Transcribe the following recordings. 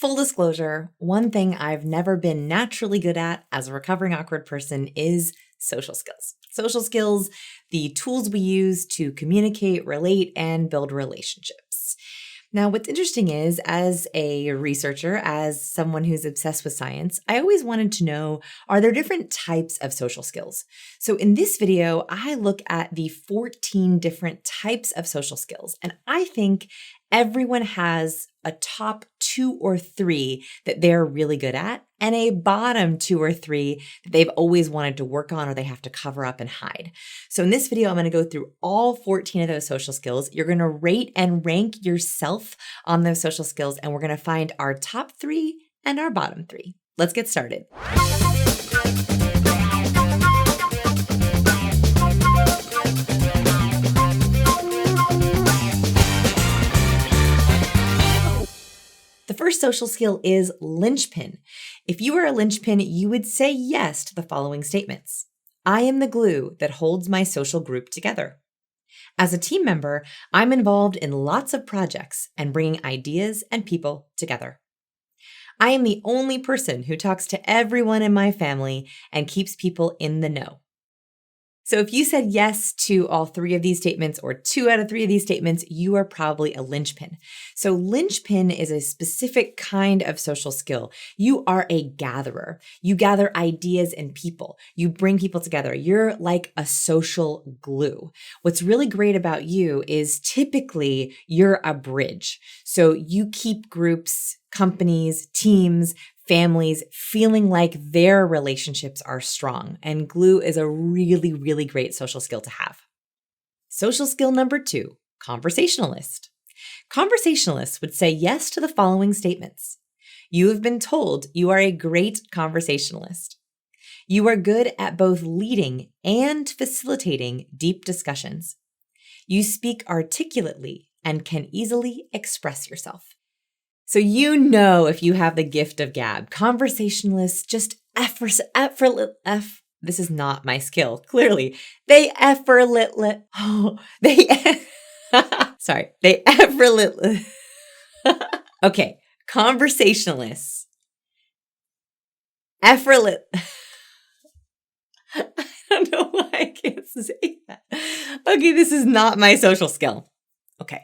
Full disclosure, one thing I've never been naturally good at as a recovering awkward person is social skills. Social skills, the tools we use to communicate, relate, and build relationships. Now, what's interesting is, as a researcher, as someone who's obsessed with science, I always wanted to know, are there different types of social skills? So in this video, I look at the 14 different types of social skills, and I think everyone has a top 2 or 3 that they're really good at, and a bottom 2 or 3 that they've always wanted to work on or they have to cover up and hide. So in this video, I'm going to go through all 14 of those social skills. You're going to rate and rank yourself on those social skills, and we're going to find our top 3 and our bottom 3. Let's get started. The first social skill is Linchpin. If you were a linchpin, you would say yes to the following statements. I am the glue that holds my social group together. As a team member, I'm involved in lots of projects and bringing ideas and people together. I am the only person who talks to everyone in my family and keeps people in the know. So if you said yes to all 3 of these statements or 2 out of 3 of these statements, you are probably a linchpin. So linchpin is a specific kind of social skill. You are a gatherer. You gather ideas and people. You bring people together. You're like a social glue. What's really great about you is typically you're a bridge. So you keep groups, companies, teams, families feeling like their relationships are strong, and glue is a really, really great social skill to have. Social skill number 2, conversationalist. Conversationalists would say yes to the following statements. You have been told you are a great conversationalist. You are good at both leading and facilitating deep discussions. You speak articulately and can easily express yourself. So you know if you have the gift of gab. Conversationalists just this is not my skill, clearly. They Okay, conversationalists. I don't know why I can't say that. Okay, this is not my social skill. Okay.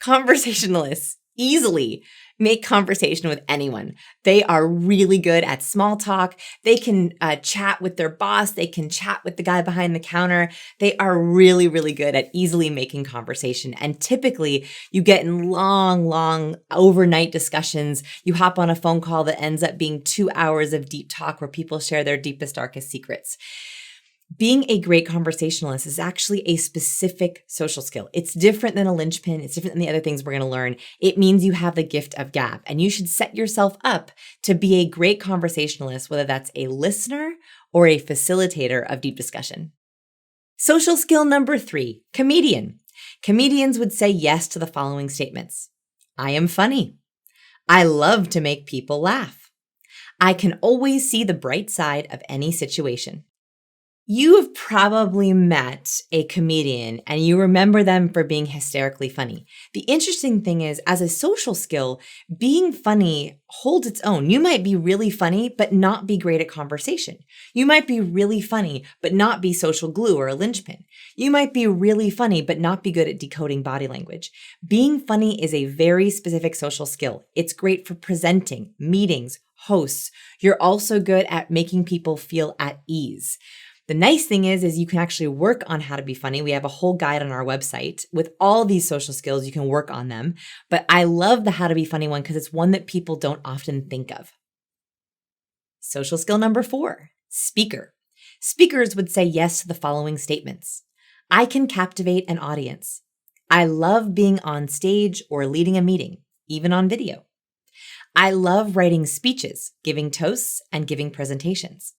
Conversationalists easily make conversation with anyone. They are really good at small talk. They can chat with their boss. They can chat with the guy behind the counter. They are really, really good at easily making conversation. And typically you get in long overnight discussions. You hop on a phone call that ends up being 2 hours of deep talk where people share their deepest, darkest secrets. Being a great conversationalist is actually a specific social skill. It's different than a linchpin. It's different than the other things we're going to learn. It means you have the gift of gab, and you should set yourself up to be a great conversationalist, whether that's a listener or a facilitator of deep discussion. Social skill number 3, comedian. Comedians would say yes to the following statements. I am funny. I love to make people laugh. I can always see the bright side of any situation. You have probably met a comedian and you remember them for being hysterically funny. The interesting thing is, as a social skill, being funny holds its own. You might be really funny, but not be great at conversation. You might be really funny, but not be social glue or a linchpin. You might be really funny, but not be good at decoding body language. Being funny is a very specific social skill. It's great for presenting, meetings, hosts. You're also good at making people feel at ease. The nice thing is you can actually work on how to be funny. We have a whole guide on our website with all these social skills. You can work on them. But I love the how to be funny one because it's one that people don't often think of. Social skill number 4, speaker. Speakers would say yes to the following statements. I can captivate an audience. I love being on stage or leading a meeting, even on video. I love writing speeches, giving toasts, and giving presentations.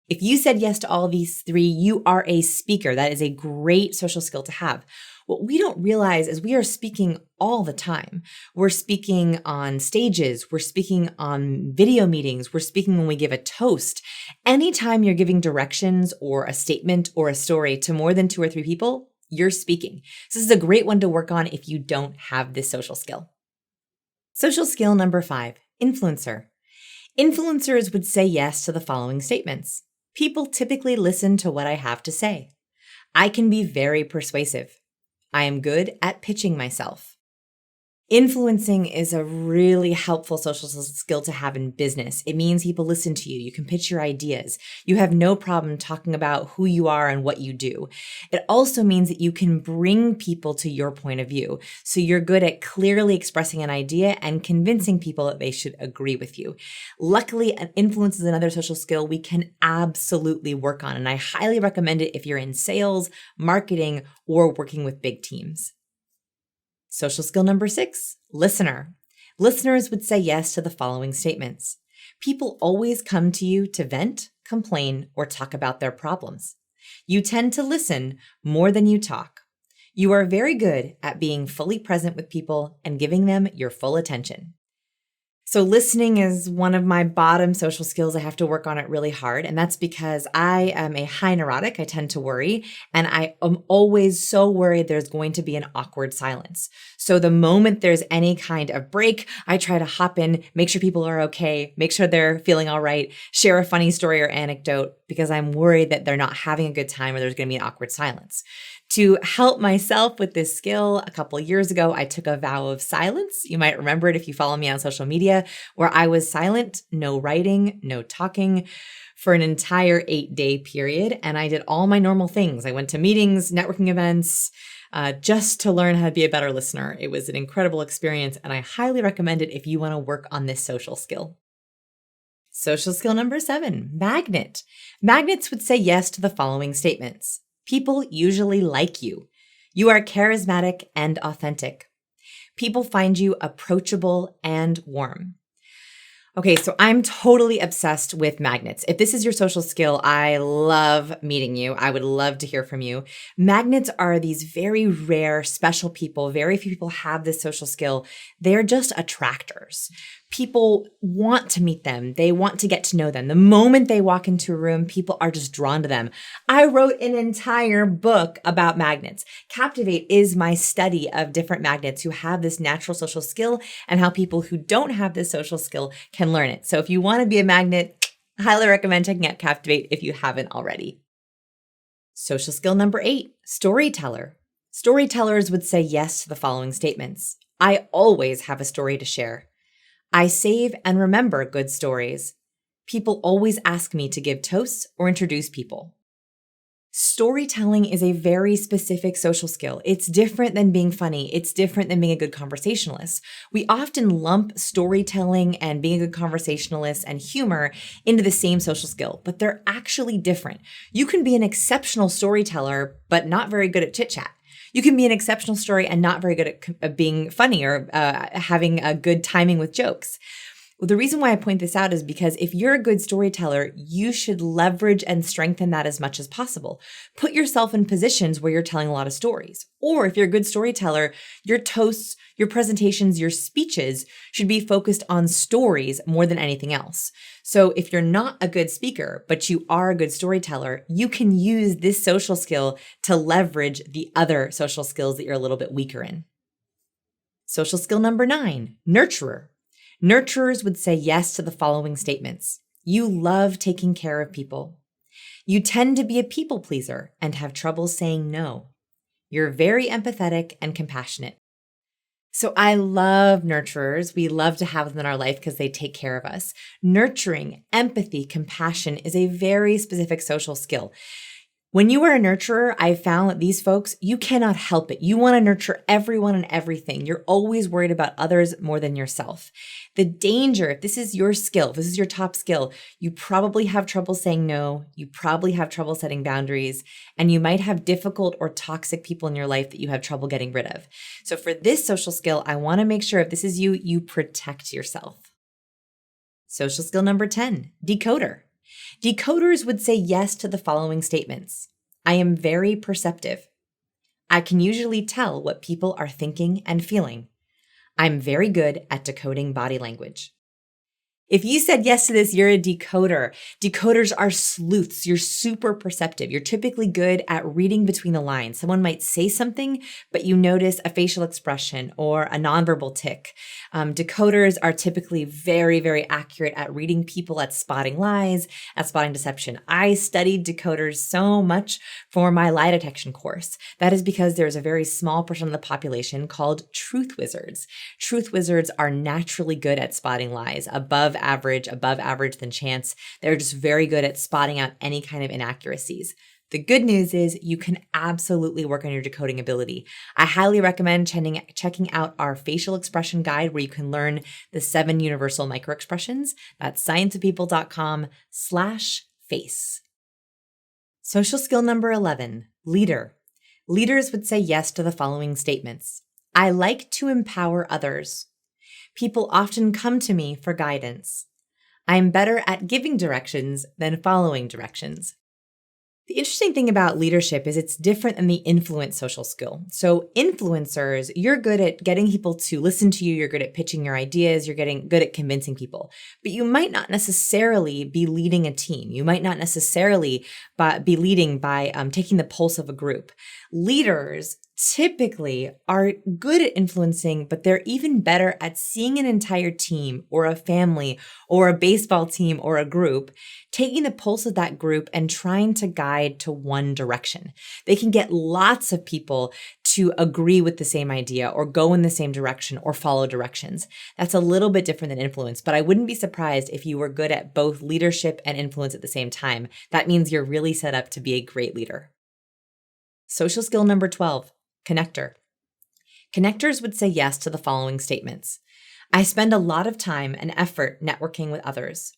If you said yes to all of these 3, you are a speaker. That is a great social skill to have. What we don't realize is we are speaking all the time. We're speaking on stages. We're speaking on video meetings. We're speaking when we give a toast. Anytime you're giving directions or a statement or a story to more than 2 or 3 people, you're speaking. So this is a great one to work on if you don't have this social skill. Social skill number 5, influencer. Influencers would say yes to the following statements. People typically listen to what I have to say. I can be very persuasive. I am good at pitching myself. Influencing is a really helpful social skill to have in business. It means people listen to you. You can pitch your ideas. You have no problem talking about who you are and what you do. It also means that you can bring people to your point of view. So you're good at clearly expressing an idea and convincing people that they should agree with you. Luckily, influence is another social skill we can absolutely work on. And I highly recommend it if you're in sales, marketing, or working with big teams. Social skill number 6, listener. Listeners would say yes to the following statements. People always come to you to vent, complain, or talk about their problems. You tend to listen more than you talk. You are very good at being fully present with people and giving them your full attention. So listening is one of my bottom social skills. I have to work on it really hard. And that's because I am a high neurotic. I tend to worry. And I am always so worried there's going to be an awkward silence. So the moment there's any kind of break, I try to hop in, make sure people are okay, make sure they're feeling all right, share a funny story or anecdote, because I'm worried that they're not having a good time or there's going to be an awkward silence. To help myself with this skill, a couple of years ago, I took a vow of silence. You might remember it if you follow me on social media, where I was silent, no writing, no talking for an entire 8-day period. And I did all my normal things. I went to meetings, networking events, just to learn how to be a better listener. It was an incredible experience, and I highly recommend it if you want to work on this social skill. Social skill number 7, magnet. Magnets would say yes to the following statements. People usually like you. You are charismatic and authentic. People find you approachable and warm. Okay, so I'm totally obsessed with magnets. If this is your social skill, I love meeting you. I would love to hear from you. Magnets are these very rare, special people. Very few people have this social skill. They're just attractors. People want to meet them. They want to get to know them. The moment they walk into a room, people are just drawn to them. I wrote an entire book about magnets. Captivate is my study of different magnets who have this natural social skill and how people who don't have this social skill can learn it. So if you want to be a magnet, I highly recommend checking out Captivate if you haven't already. Social skill number 8, storyteller. Storytellers would say yes to the following statements. I always have a story to share. I save and remember good stories. People always ask me to give toasts or introduce people. Storytelling is a very specific social skill. It's different than being funny. It's different than being a good conversationalist. We often lump storytelling and being a good conversationalist and humor into the same social skill, but they're actually different. You can be an exceptional storyteller, but not very good at chit chat. You can be an exceptional story and not very good at being funny or having a good timing with jokes. Well, the reason why I point this out is because if you're a good storyteller, you should leverage and strengthen that as much as possible. Put yourself in positions where you're telling a lot of stories. Or if you're a good storyteller, your toasts, your presentations, your speeches should be focused on stories more than anything else. So if you're not a good speaker, but you are a good storyteller, you can use this social skill to leverage the other social skills that you're a little bit weaker in. Social skill number 9, nurturer. Nurturers would say yes to the following statements. You love taking care of people. You tend to be a people pleaser and have trouble saying no. You're very empathetic and compassionate. So I love nurturers. We love to have them in our life because they take care of us. Nurturing, empathy, compassion is a very specific social skill. When you are a nurturer, I found that these folks, you cannot help it. You want to nurture everyone and everything. You're always worried about others more than yourself. The danger, if this is your skill, if this is your top skill, you probably have trouble saying no. You probably have trouble setting boundaries, and you might have difficult or toxic people in your life that you have trouble getting rid of. So for this social skill, I want to make sure if this is you, you protect yourself. Social skill number 10, decoder. Decoders would say yes to the following statements. I am very perceptive. I can usually tell what people are thinking and feeling. I'm very good at decoding body language. If you said yes to this, you're a decoder. Decoders are sleuths. You're super perceptive. You're typically good at reading between the lines. Someone might say something, but you notice a facial expression or a nonverbal tick. Decoders are typically very, very accurate at reading people, at spotting lies, at spotting deception. I studied decoders so much for my lie detection course. That is because there's a very small portion of the population called truth wizards. Truth wizards are naturally good at spotting lies, above average than chance. They're just very good at spotting out any kind of inaccuracies. The good news is you can absolutely work on your decoding ability. I highly recommend checking out our facial expression guide where you can learn the 7 universal microexpressions. That's scienceofpeople.com/face. Social skill number 11, leader. Leaders would say yes to the following statements. I like to empower others. People often come to me for guidance. I'm better at giving directions than following directions. The interesting thing about leadership is it's different than the influence social skill. So influencers, you're good at getting people to listen to you. You're good at pitching your ideas. You're getting good at convincing people. But you might not necessarily be leading a team. You might not necessarily be leading by taking the pulse of a group. Leaders typically are good at influencing, but they're even better at seeing an entire team or a family or a baseball team or a group, taking the pulse of that group and trying to guide to one direction. They can get lots of people to agree with the same idea or go in the same direction or follow directions. That's a little bit different than influence, but I wouldn't be surprised if you were good at both leadership and influence at the same time. That means you're really set up to be a great leader. Social skill number 12. Connector. Connectors would say yes to the following statements. I spend a lot of time and effort networking with others.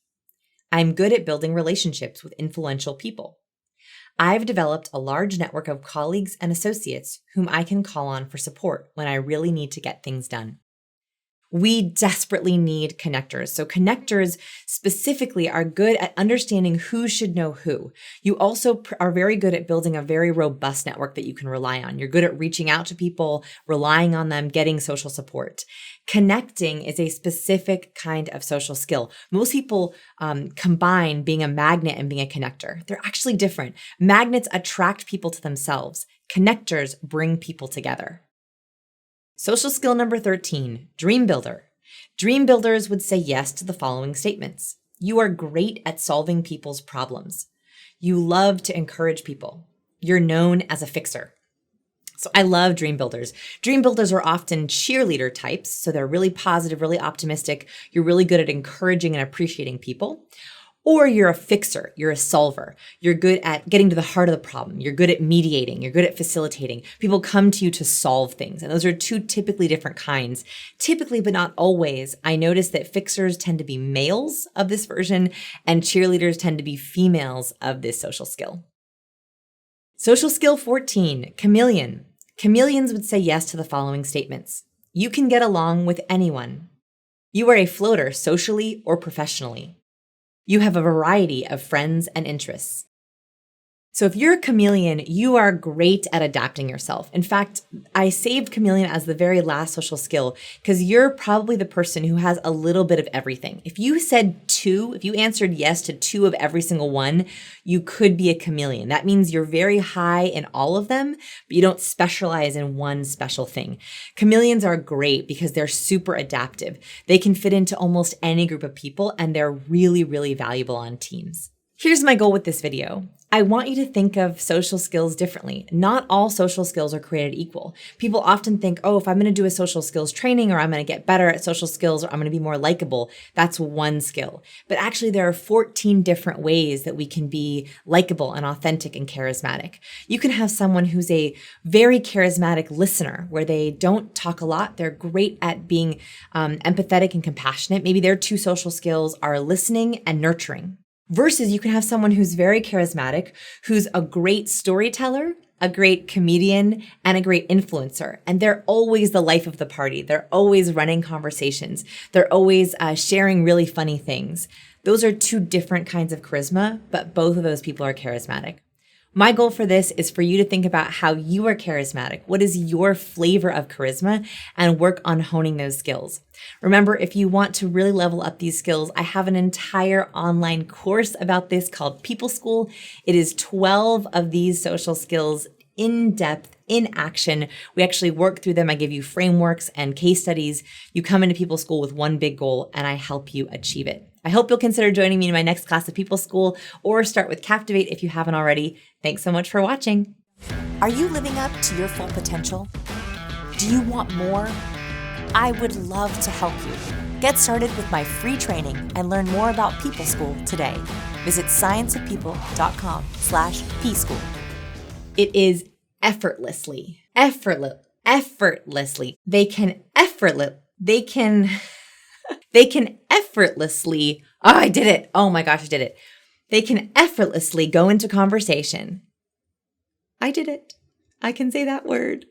I'm good at building relationships with influential people. I've developed a large network of colleagues and associates whom I can call on for support when I really need to get things done. We desperately need connectors. So connectors specifically are good at understanding who should know who. You also are very good at building a very robust network that you can rely on. You're good at reaching out to people, relying on them, getting social support. Connecting is a specific kind of social skill. Most people combine being a magnet and being a connector. They're actually different. Magnets attract people to themselves. Connectors bring people together. Social skill number 13, Dreambuilder. Dreambuilders would say yes to the following statements. You are great at solving people's problems. You love to encourage people. You're known as a fixer. So I love Dreambuilders. Dreambuilders are often cheerleader types, so they're really positive, really optimistic. You're really good at encouraging and appreciating people. Or you're a fixer, you're a solver. You're good at getting to the heart of the problem. You're good at mediating. You're good at facilitating. People come to you to solve things. And those are two typically different kinds. Typically, but not always, I notice that fixers tend to be males of this version and cheerleaders tend to be females of this social skill. Social skill 14, chameleon. Chameleons would say yes to the following statements. You can get along with anyone. You are a floater socially or professionally. You have a variety of friends and interests. So if you're a chameleon, you are great at adapting yourself. In fact, I saved chameleon as the very last social skill because you're probably the person who has a little bit of everything. If you answered yes to 2 of every single one, you could be a chameleon. That means you're very high in all of them, but you don't specialize in one special thing. Chameleons are great because they're super adaptive. They can fit into almost any group of people and they're really, really valuable on teams. Here's my goal with this video. I want you to think of social skills differently. Not all social skills are created equal. People often think, oh, if I'm going to do a social skills training or I'm going to get better at social skills or I'm going to be more likable, that's one skill. But actually there are 14 different ways that we can be likable and authentic and charismatic. You can have someone who's a very charismatic listener where they don't talk a lot. They're great at being empathetic and compassionate. Maybe their 2 social skills are listening and nurturing. Versus you can have someone who's very charismatic, who's a great storyteller, a great comedian, and a great influencer. And they're always the life of the party. They're always running conversations. They're always sharing really funny things. Those are 2 different kinds of charisma, but both of those people are charismatic. My goal for this is for you to think about how you are charismatic. What is your flavor of charisma? And work on honing those skills. Remember, if you want to really level up these skills, I have an entire online course about this called People School. It is 12 of these social skills in depth, in action. We actually work through them. I give you frameworks and case studies. You come into People School with one big goal, and I help you achieve it. I hope you'll consider joining me in my next class of People School, or start with Captivate if you haven't already. Thanks so much for watching. Are you living up to your full potential? Do you want more? I would love to help you. Get started with my free training and learn more about People School today. Visit scienceofpeople.com/pschool. It is effortlessly. They can effortlessly, I did it. Oh my gosh, I did it. They can effortlessly go into conversation. I did it. I can say that word.